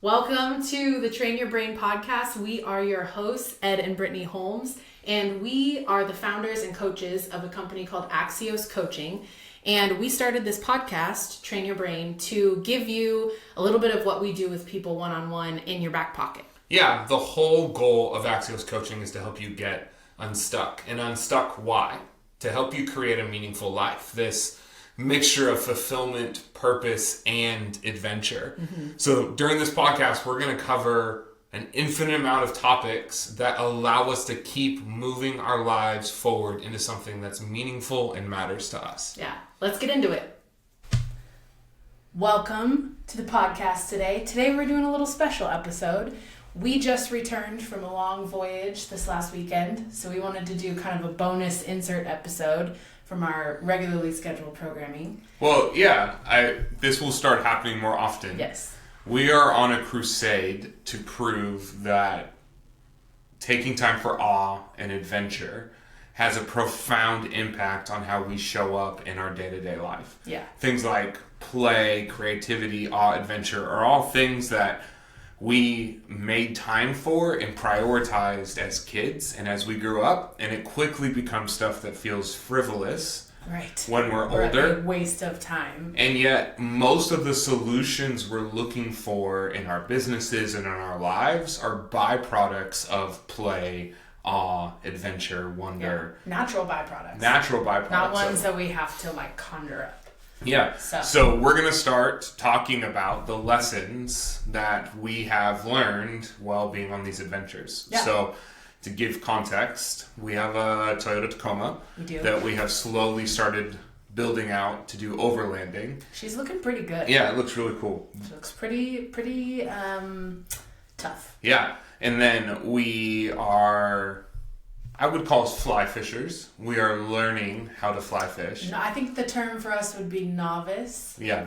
Welcome to the Train Your Brain podcast. We are your hosts, Ed and Britney Holmes, and we are the founders and coaches of a company called Axios Coaching. And we started this podcast, Train Your Brain, to give you a little bit of what we do with people one-on-one in your back pocket. Yeah, the whole goal of Axios Coaching is to help you get unstuck. And unstuck why? To help you create a meaningful life. This mixture of fulfillment, purpose, and adventure. So during this podcast, we're going to cover an infinite amount of topics that allow us to keep moving our lives forward into something that's meaningful and matters to us. Yeah, let's get into it. Welcome to the podcast today. Today we're doing a little special episode. We just returned from a long voyage this last weekend, so we wanted to do kind of a bonus insert episode from our regularly scheduled programming. Well, yeah, this will start happening more often. Yes. We are on a crusade to prove that taking time for awe and adventure has a profound impact on how we show up in our day-to-day life. Yeah. Things like play, creativity, awe, adventure are all things that we made time for and prioritized as kids and as we grew up, and it quickly becomes stuff that feels frivolous when we're older. A waste of time. And yet, most of the solutions we're looking for in our businesses and in our lives are byproducts of play, awe, adventure, wonder. Yeah. Natural byproducts. Not ones that we have to conjure up. Yeah. So we're going to start talking about the lessons that we have learned while being on these adventures. Yeah. So to give context, we have a Toyota Tacoma that we have slowly started building out to do overlanding. She's looking pretty good. Yeah, it looks really cool. She looks pretty tough. Yeah. And then we are, I would call us fly fishers. We are learning how to fly fish. No, I think the term for us would be novice. Yeah,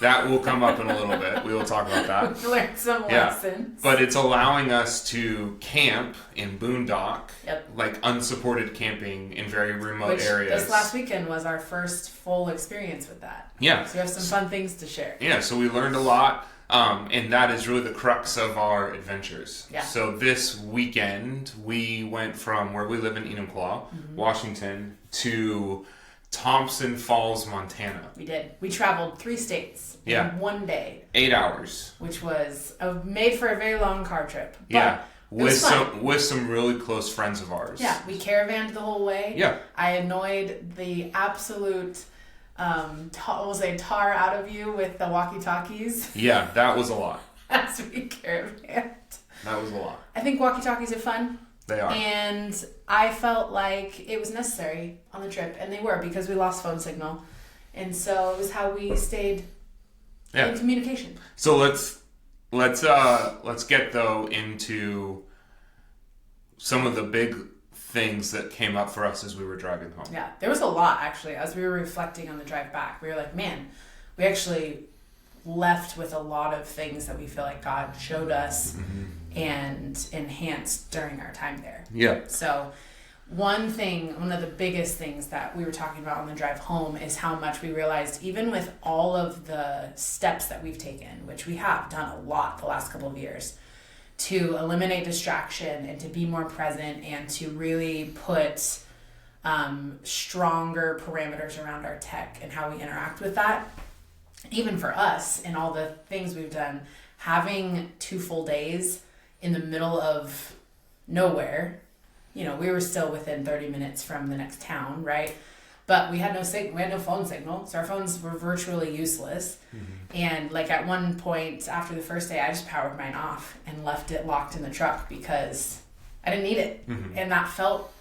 that will come up in a little bit. We will talk about that. We've learned some lessons. But it's allowing us to camp in boondock, Yep. Unsupported camping in very remote areas. This last weekend was our first full experience with that. Yeah. So we have some fun things to share. Yeah, so we learned a lot. And that is really the crux of our adventures. Yeah. So this weekend, we went from where we live in Enumclaw, Washington, to Thompson Falls, Montana. We did. We traveled 3 states in one day. 8 hours. Which was made for a very long car trip. But yeah. It was fun. With some really close friends of ours. Yeah. We caravanned the whole way. Yeah. I annoyed the absolute tar out of you with the walkie-talkies. Yeah, that was a lot. As we caravanned. That was a lot. I think walkie-talkies are fun. They are. And I felt like it was necessary on the trip, and they were, because we lost phone signal. And so it was how we stayed in communication. So let's get though into some of the big things that came up for us as we were driving home. Yeah, there was a lot actually. As we were reflecting on the drive back, we were like, man, we actually left with a lot of things that we feel like God showed us and enhanced during our time there. Yeah. So one of the biggest things that we were talking about on the drive home is how much we realized, even with all of the steps that we've taken, which we have done a lot the last couple of years, to eliminate distraction and to be more present and to really put stronger parameters around our tech and how we interact with that. Even for us and all the things we've done, having 2 full days in the middle of nowhere, we were still within 30 minutes from the next town, right? But we had no phone signal, so our phones were virtually useless. And at one point after the first day, I just powered mine off and left it locked in the truck because I didn't need it. And that felt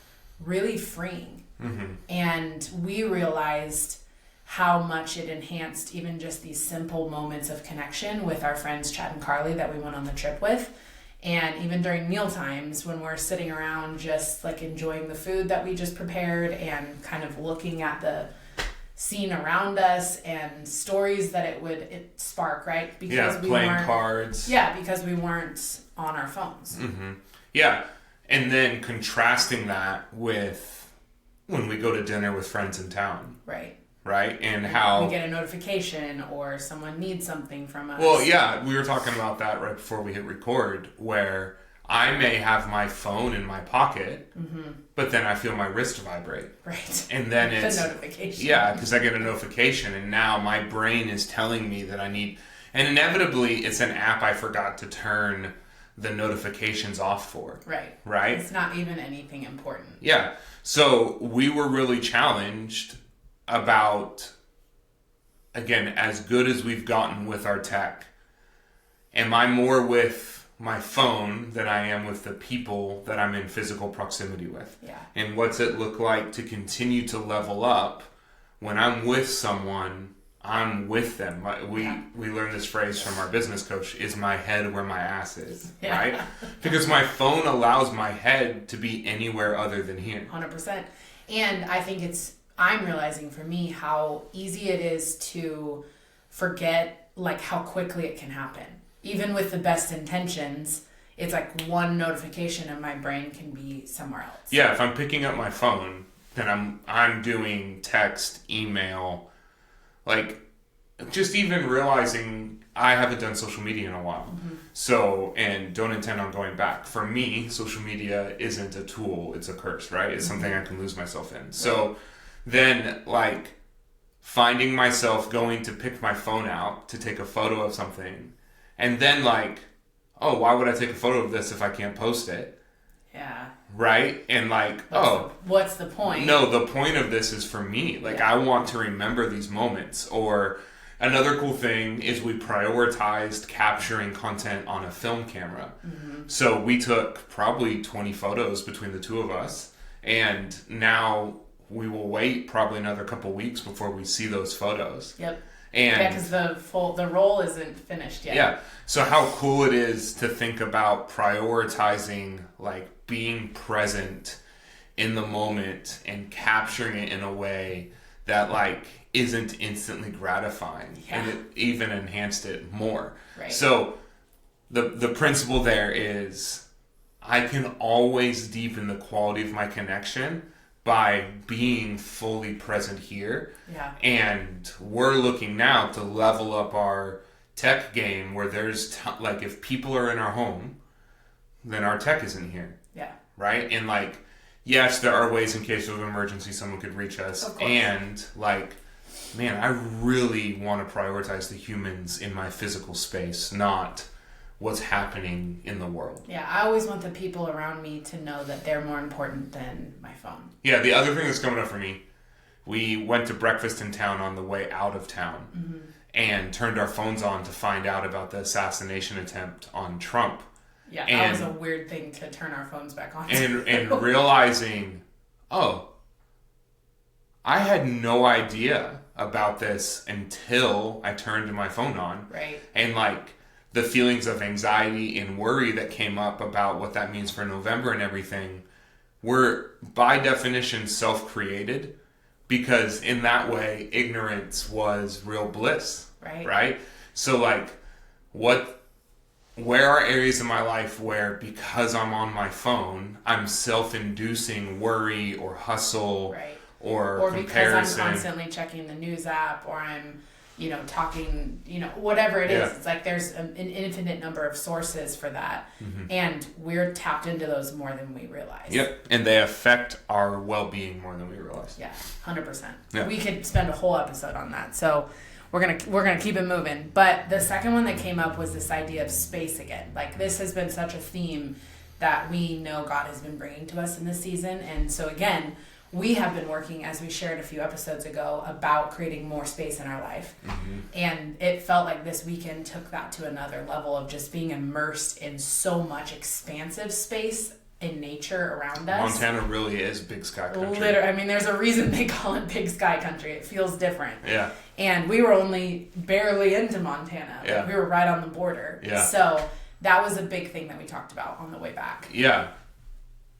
really freeing. And we realized how much it enhanced even just these simple moments of connection with our friends Chad and Carly that we went on the trip with. And even during meal times when we're sitting around just enjoying the food that we just prepared and kind of looking at the scene around us and stories that it spark, right? Because playing cards. Yeah, because we weren't on our phones. Yeah, and then contrasting that with when we go to dinner with friends in town. Right. right? And how we get a notification or someone needs something from us. Well, yeah, we were talking about that right before we hit record, where I may have my phone in my pocket, but then I feel my wrist vibrate. Right. And then it's a notification. Yeah, because I get a notification, and now my brain is telling me that I need, and inevitably it's an app I forgot to turn the notifications off for. Right. Right? It's not even anything important. Yeah. So we were really challenged about, again, as good as we've gotten with our tech, am I more with my phone than I am with the people that I'm in physical proximity with? Yeah. And what's it look like to continue to level up when I'm with someone? I'm with them. We learned this phrase from our business coach, is my head where my ass is, right? Because my phone allows my head to be anywhere other than here. 100%. And I think I'm realizing for me how easy it is to forget like how quickly it can happen. Even with the best intentions, it's like one notification and my brain can be somewhere else. Yeah, if I'm picking up my phone, then I'm doing text, email, like, just even realizing I haven't done social media in a while. So, and don't intend on going back. For me, social media isn't a tool, it's a curse, right? It's something I can lose myself in. So then, like, finding myself going to pick my phone out to take a photo of something, and then like, oh, why would I take a photo of this if I can't post it? Yeah. Right? And like, what's the point? No, the point of this is for me. Like, I want to remember these moments. Or another cool thing is we prioritized capturing content on a film camera. So we took probably 20 photos between the two of us. And now we will wait probably another couple weeks before we see those photos. Yep. And because the roll isn't finished yet. Yeah. So how cool it is to think about prioritizing, like, being present in the moment and capturing it in a way that, like, isn't instantly gratifying. Yeah. And it even enhanced it more. Right. So the principle there is I can always deepen the quality of my connection by being fully present here. Yeah. And we're looking now to level up our tech game where there's like, if people are in our home, then our tech isn't here. Yeah. Right? And like, yes, there are ways in case of emergency someone could reach us. Of course. And like, man, I really want to prioritize the humans in my physical space, not what's happening in the world. Yeah, I always want the people around me to know that they're more important than my phone. Yeah, the other thing that's coming up for me, we went to breakfast in town on the way out of town and turned our phones on to find out about the assassination attempt on Trump. Yeah, that was a weird thing to turn our phones back on. And realizing, oh, I had no idea about this until I turned my phone on. Right. And like, the feelings of anxiety and worry that came up about what that means for November and everything were by definition self-created, because in that way ignorance was real bliss. Right? So like, where are areas in my life where, because I'm on my phone, I'm self-inducing worry or hustle or comparison, because I'm constantly checking the news app, or I'm talking, whatever it is. It's like there's an infinite number of sources for that. And we're tapped into those more than we realize. Yep. And they affect our well-being more than we realize. Yeah, 100%. Yeah. We could spend a whole episode on that. So we're gonna keep it moving. But the second one that came up was this idea of space again. Like, this has been such a theme that we know God has been bringing to us in this season. And so again, we have been working, as we shared a few episodes ago, about creating more space in our life. And it felt like this weekend took that to another level of just being immersed in so much expansive space in nature around us. Montana really is big sky country. Literally, I mean, there's a reason they call it big sky country. It feels different. Yeah. And we were only barely into Montana. Yeah. Like, we were right on the border. Yeah. So that was a big thing that we talked about on the way back. Yeah.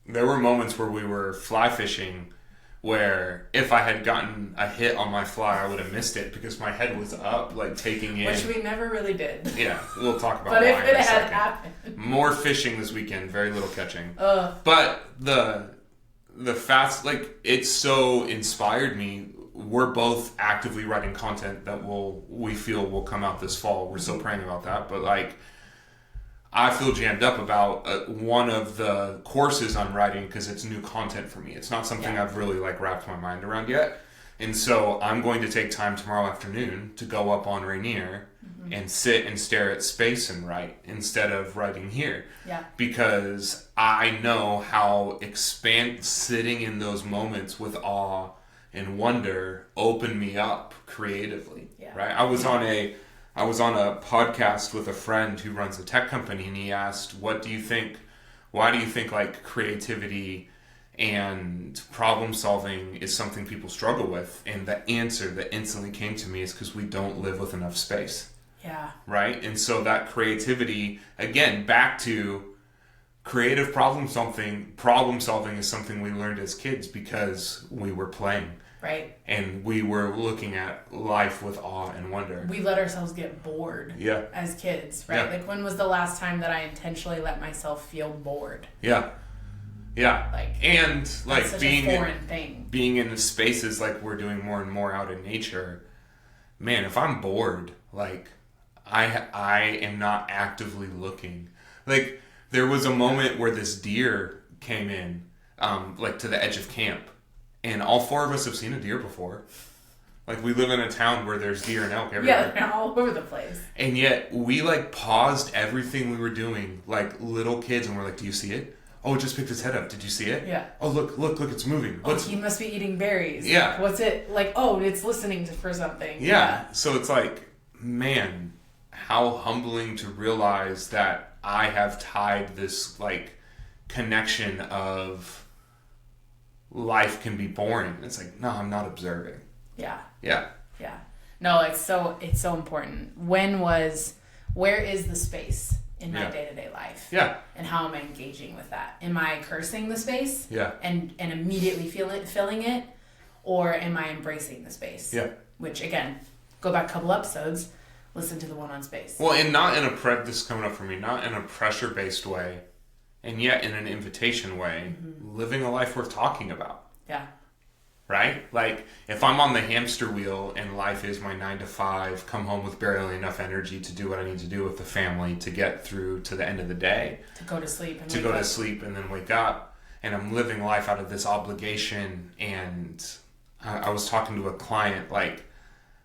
There were moments where we were fly fishing where if I had gotten a hit on my fly, I would have missed it because my head was up, like taking in. Which we never really did. Yeah, we'll talk about but why if it in a had second. happened. More fishing this weekend, very little catching. But the fast, like, it so inspired me we're both actively writing content that we feel will come out this fall. We're still praying about that, but like, I feel jammed up about one of the courses I'm writing because it's new content for me. It's not something I've really like wrapped my mind around yet. And so I'm going to take time tomorrow afternoon to go up on Rainier and sit and stare at space and write instead of writing here. Yeah. Because I know how sitting in those moments with awe and wonder opened me up creatively. Yeah. Right? I was on a podcast with a friend who runs a tech company, and he asked, why do you think like creativity and problem solving is something people struggle with? And the answer that instantly came to me is because we don't live with enough space. Yeah. Right? And so that creativity, again, back to creative problem solving is something we learned as kids because we were playing. Right. And we were looking at life with awe and wonder. We let ourselves get bored as kids, right? Yeah. Like, when was the last time that I intentionally let myself feel bored? Yeah. Yeah. Such a foreign thing. Being in the spaces like we're doing more and more out in nature, man, if I'm bored, like, I am not actively looking. Like, there was a moment where this deer came in, like, to the edge of camp. And all four of us have seen a deer before. Like, we live in a town where there's deer and elk everywhere. Yeah, they're all over the place. And yet, we, like, paused everything we were doing, like, little kids, and we're like, do you see it? Oh, it just picked its head up. Did you see it? Yeah. Oh, look, it's moving. He must be eating berries. Yeah. What's it? Like, oh, it's listening for something. Yeah. So it's like, man, how humbling to realize that I have tied this, like, connection of life can be boring. It's like, no, I'm not observing. Yeah. Yeah. Yeah. No, it's so important. Where is the space in my day-to-day life? Yeah. And how am I engaging with that? Am I cursing the space? Yeah. And immediately filling it? Or am I embracing the space? Yeah. Which, again, go back a couple episodes, listen to the one on space. Well, and not in this is coming up for me, not in a pressure-based way, and yet in an invitation way, living a life worth talking about. Yeah. Right? Like, if I'm on the hamster wheel and life is my 9 to 5, come home with barely enough energy to do what I need to do with the family to get through to the end of the day. To go to sleep and then wake up. And I'm living life out of this obligation. And I was talking to a client, like,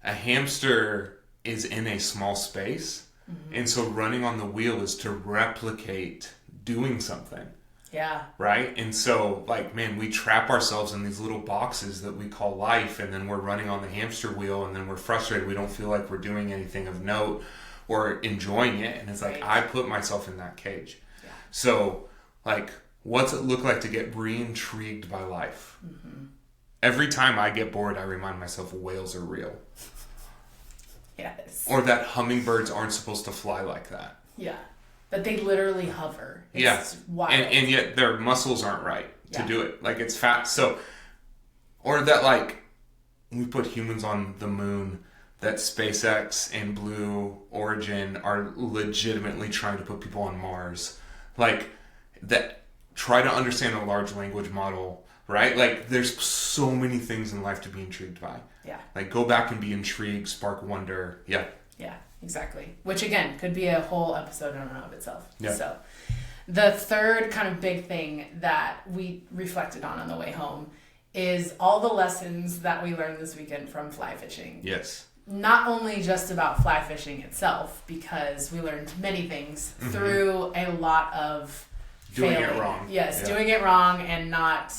a hamster is in a small space. And so running on the wheel is to replicate doing something. Yeah. Right? And so, like, man, we trap ourselves in these little boxes that we call life, and then we're running on the hamster wheel, and then we're frustrated. We don't feel like we're doing anything of note or enjoying it. And it's like, I put myself in that cage. Yeah. So, like, what's it look like to get re-intrigued by life? Every time I get bored, I remind myself whales are real. Yes. Or that hummingbirds aren't supposed to fly like that. Yeah. But they literally hover. It's wild. And yet their muscles aren't right to do it. Like, it's fat. So, or that, like, we put humans on the moon, that SpaceX and Blue Origin are legitimately trying to put people on Mars. Like, that, try to understand a large language model, right? Like, there's so many things in life to be intrigued by. Yeah. Like, go back and be intrigued, spark wonder. Yeah. Yeah. Exactly. Which, again, could be a whole episode in and of itself. Yeah. So, the third kind of big thing that we reflected on the way home is all the lessons that we learned this weekend from fly fishing. Yes. Not only just about fly fishing itself, because we learned many things through a lot of doing failing. It wrong. Yes, doing it wrong and not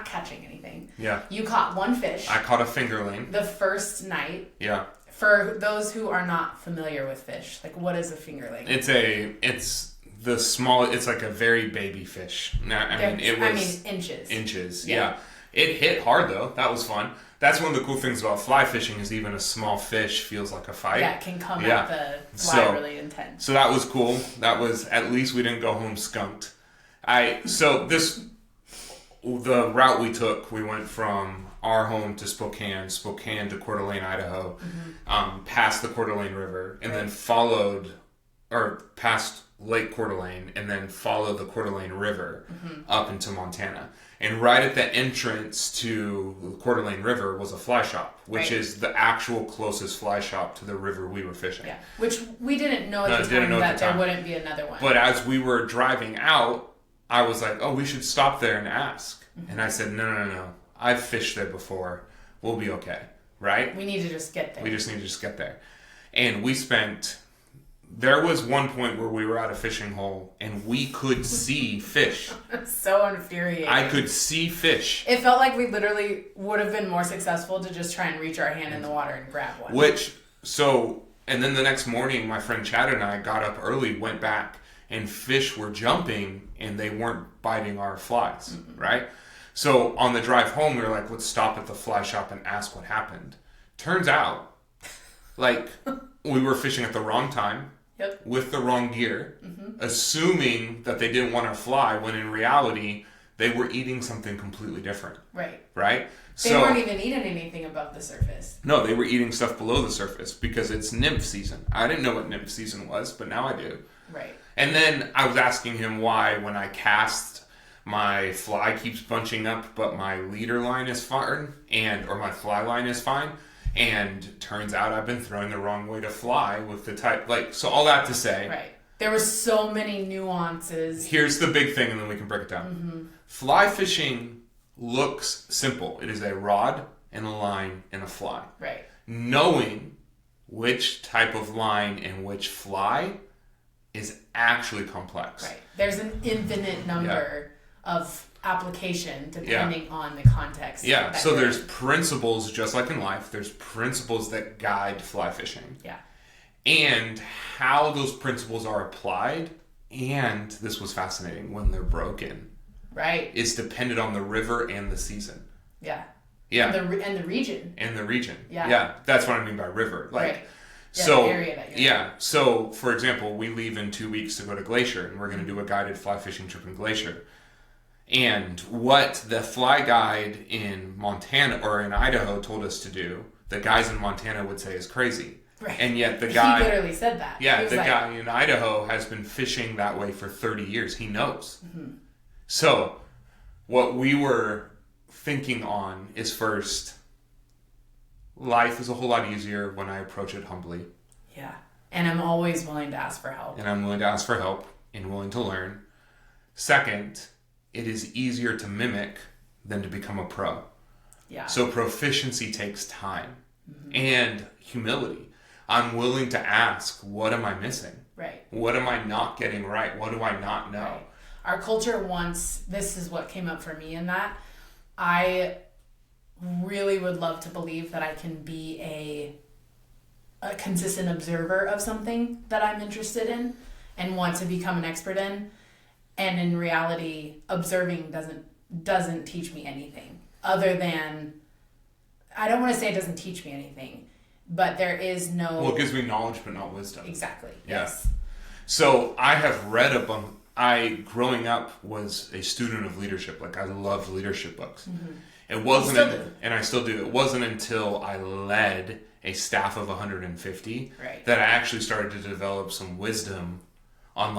catching anything. Yeah. You caught one fish. I caught a fingerling. The first night. Yeah. For those who are not familiar with fish, like, what is a fingerling? It's the small. It's like a very baby fish. Inches. Inches. Yeah. It hit hard though. That was fun. That's one of the cool things about fly fishing is even a small fish feels like a fight. Yeah, it can come at the fly really intense. So that was cool. That was, at least we didn't go home skunked. The route we took, we went from our home to Spokane to Coeur d'Alene, Idaho, past the Coeur d'Alene River, and then followed, or past Lake Coeur d'Alene and then follow the Coeur d'Alene River up into Montana. And right at the entrance to the Coeur d'Alene River was a fly shop, which is the actual closest fly shop to the river we were fishing. Yeah, which we didn't know at the time that there wouldn't be another one. But as we were driving out, I was like, oh, we should stop there and ask. And I said, no. I've fished there before. We'll be okay, right? We need to just get there. We just need to just get there. And there was one point where we were at a fishing hole and we could see fish. It's so infuriating. I could see fish. It felt like we literally would have been more successful to just try and reach our hand in the water and grab one. And then the next morning, my friend Chad and I got up early, went back, and fish were jumping and they weren't biting our flies, right? So on the drive home, we were like, let's stop at the fly shop and ask what happened. Turns out, we were fishing at the wrong time. Yep. With the wrong gear, assuming that they didn't want to fly, when in reality, they were eating something completely different. Right. Right? They weren't even eating anything above the surface. No, they were eating stuff below the surface because it's nymph season. I didn't know what nymph season was, but now I do. Right. And then I was asking him why, when I cast, my fly keeps bunching up, but my leader line is fine, or my fly line is fine. And turns out I've been throwing the wrong way to fly with the type, so all that to say. Right. There were so many nuances. Here's the big thing, and then we can break it down. Fly fishing looks simple. It is a rod and a line and a fly. Right. Knowing which type of line and which fly is actually complex. Right. There's an infinite number of application depending on the context. Yeah, so there's principles, just like in life, there's principles that guide fly fishing. Yeah. And how those principles are applied, and this was fascinating, when they're broken. Right. Is dependent on the river and the season. Yeah. Yeah. And the region. And the region. Yeah. Yeah, that's what I mean by river. Right. Yeah, so, the area that you're in. So, for example, we leave in 2 weeks to go to Glacier, and we're going to do a guided fly fishing trip in Glacier. And what the fly guide in Montana or in Idaho told us to do, the guys in Montana would say is crazy. Right. And yet the guy... He literally said that. Yeah, the guy in Idaho has been fishing that way for 30 years. He knows. So, what we were thinking on is first, life is a whole lot easier when I approach it humbly. Yeah. And I'm always willing to ask for help. And I'm willing to ask for help and willing to learn. Second, it is easier to mimic than to become a pro. Yeah. So proficiency takes time and humility. I'm willing to ask, what am I missing? Right. What am I not getting right? What do I not know? Right. Our culture wants, this is what came up for me in that. I really would love to believe that I can be a consistent observer of something that I'm interested in and want to become an expert in. And in reality, observing doesn't teach me anything other than, I don't want to say it doesn't teach me anything, but there is no... Well, it gives me knowledge, but not wisdom. Exactly. Yeah. Yes. So I have read a bunch. Growing up, was a student of leadership. I loved leadership books. It wasn't, and I still do. It wasn't until I led a staff of 150 that I actually started to develop some wisdom on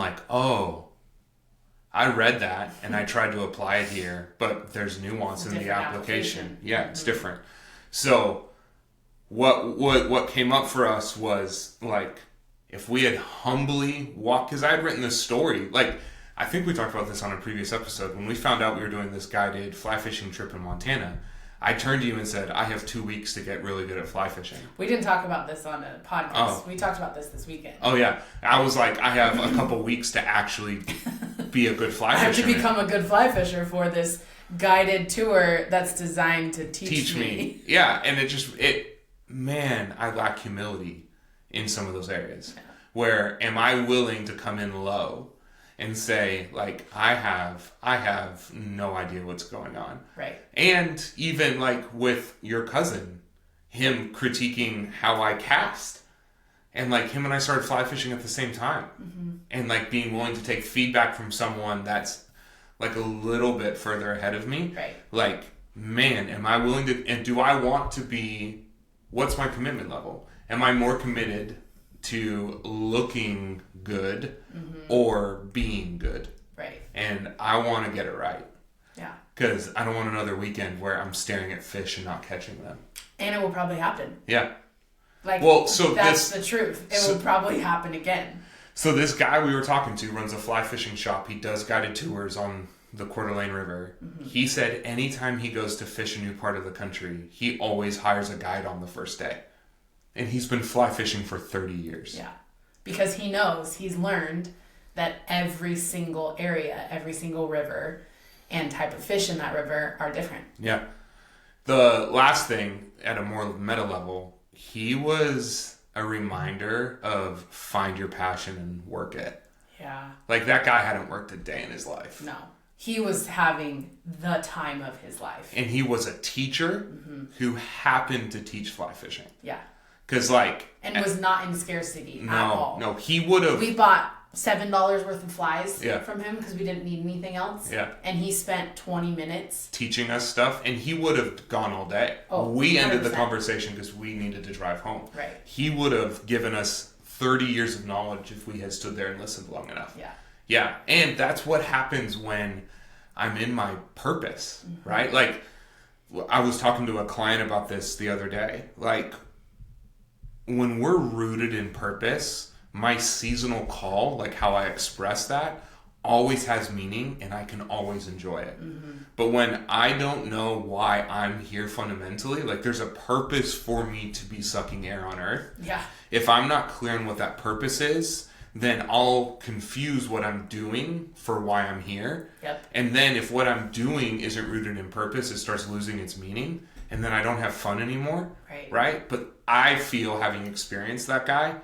I read that and I tried to apply it here, but there's nuance in the application. Yeah, it's different. So what came up for us was if we had humbly walked, because I had written this story, I think we talked about this on a previous episode. When we found out we were doing this guided fly fishing trip in Montana, I turned to you and said, I have 2 weeks to get really good at fly fishing. We didn't talk about this on a podcast. Oh. We talked about this weekend. Oh, yeah. I was like, I have a couple weeks to actually be a good fly fisher. I have to become a good fly fisher for this guided tour that's designed to teach me. Yeah, and I lack humility in some of those areas. Yeah. Where am I willing to come in low and say, I have no idea what's going on. Right. And even with your cousin, him critiquing how I cast, and him and I started fly fishing at the same time, and being willing to take feedback from someone that's a little bit further ahead of me. Right. Man, am I willing to, and do I want to be, what's my commitment level? Am I more committed to looking good or being good. Right. And I want to get it right. Yeah. Because I don't want another weekend where I'm staring at fish and not catching them. And it will probably happen. Yeah. Like, so that's the truth. It will probably happen again. So this guy we were talking to runs a fly fishing shop. He does guided tours on the Coeur d'Alene River. Mm-hmm. He said anytime he goes to fish a new part of the country, he always hires a guide on the first day. And he's been fly fishing for 30 years. Yeah. Because he knows, he's learned that every single area, every single river, and type of fish in that river are different. Yeah. The last thing, at a more meta level, he was a reminder of find your passion and work it. Yeah. Like, that guy hadn't worked a day in his life. No. He was having the time of his life. And he was a teacher who happened to teach fly fishing. Yeah. Because, like... And was not in scarcity at all. No, he would have... We bought $7 worth of flies Yeah. from him because we didn't need anything else. Yeah. And he spent 20 minutes teaching us stuff, and he would have gone all day. Oh, we 100%. ended the conversation because we needed to drive home. Right. He would have given us 30 years of knowledge if we had stood there and listened long enough. Yeah. Yeah, and that's what happens when I'm in my purpose, right? Like, I was talking to a client about this the other day. Like, when we're rooted in purpose, my seasonal call, like how I express that, always has meaning and I can always enjoy it. But when I don't know why I'm here fundamentally, like there's a purpose for me to be sucking air on earth. Yeah. If I'm not clear on what that purpose is, then I'll confuse what I'm doing for why I'm here. Yep. And then if what I'm doing isn't rooted in purpose, it starts losing its meaning. And then I don't have fun anymore. Right? But I feel, having experienced that guy,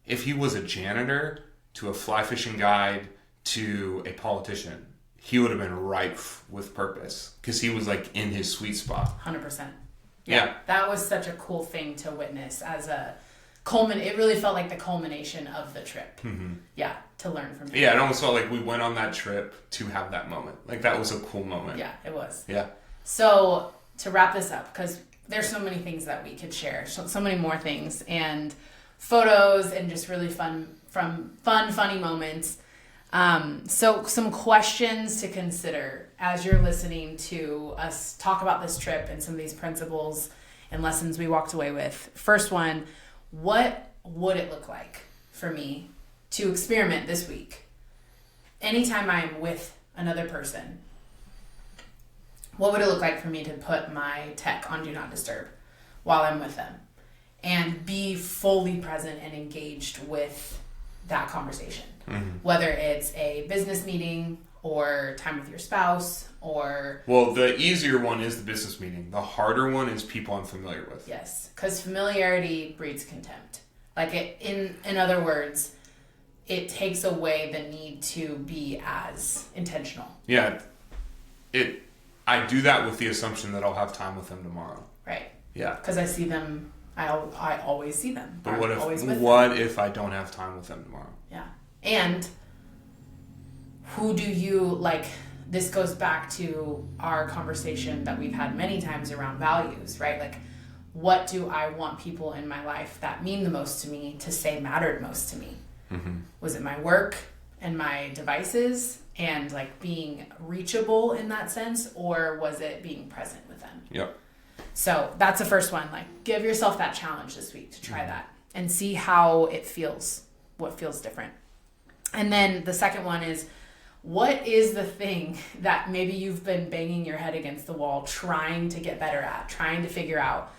if he was a janitor to a fly fishing guide to a politician, he would have been rife with purpose because he was like in his sweet spot. 100%. Yeah. That was such a cool thing to witness as a it really felt like the culmination of the trip. Yeah, to learn from him. Yeah, it almost felt like we went on that trip to have that moment. Like, that was a cool moment. Yeah, it was. Yeah. So, to wrap this up, because there's so many things that we could share, so many more things, and photos, and just really funny moments. So, some questions to consider as you're listening to us talk about this trip and some of these principles and lessons we walked away with. First one, what would it look like for me to experiment this week? Anytime I'm with another person, what would it look like for me to put my tech on Do Not Disturb while I'm with them and be fully present and engaged with that conversation? Whether it's a business meeting or time with your spouse or... Well, the easier one is the business meeting. The harder one is people I'm familiar with. Yes, because familiarity breeds contempt. Like, in other words, it takes away the need to be as intentional. Yeah. I do that with the assumption that I'll have time with them tomorrow. Right. Yeah. Because I see them, I always see them. But what if I don't have time with them tomorrow? Yeah. And who do you, like, this goes back to our conversation that we've had many times around values, right? Like, what do I want people in my life that mean the most to me to say mattered most to me? Was it my work and my devices and, like, being reachable in that sense, or was it being present with them? Yep. So that's the first one. Like, give yourself that challenge this week to try that and see how it feels, what feels different. And then the second one is, what is the thing that maybe you've been banging your head against the wall trying to get better at, trying to figure out,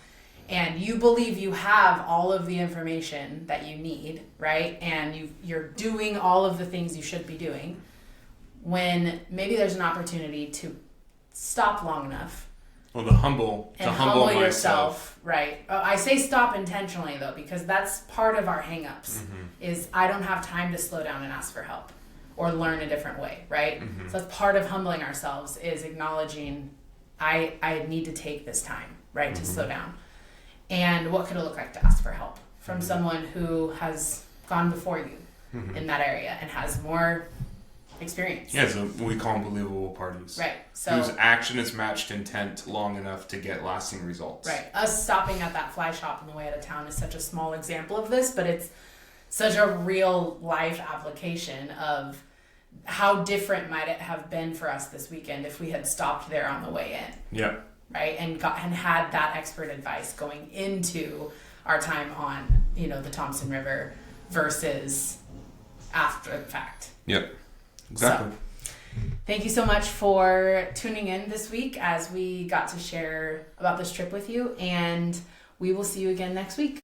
and you believe you have all of the information that you need, right? And you're doing all of the things you should be doing, when maybe there's an opportunity to stop long enough. Well, to humble yourself, right? I say stop intentionally, though, because that's part of our hangups, is I don't have time to slow down and ask for help or learn a different way, right? So that's part of humbling ourselves, is acknowledging I need to take this time, right, to slow down. And what could it look like to ask for help from someone who has gone before you in that area and has more experience? Yeah, so we call them believable parties. Right. So whose action is matched intent long enough to get lasting results. Right. Us stopping at that fly shop on the way out of town is such a small example of this, but it's such a real life application of how different might it have been for us this weekend if we had stopped there on the way in. Yeah. Right? And had that expert advice going into our time on, the Thompson River versus after the fact. Yep. Exactly. So, thank you so much for tuning in this week as we got to share about this trip with you, and we will see you again next week.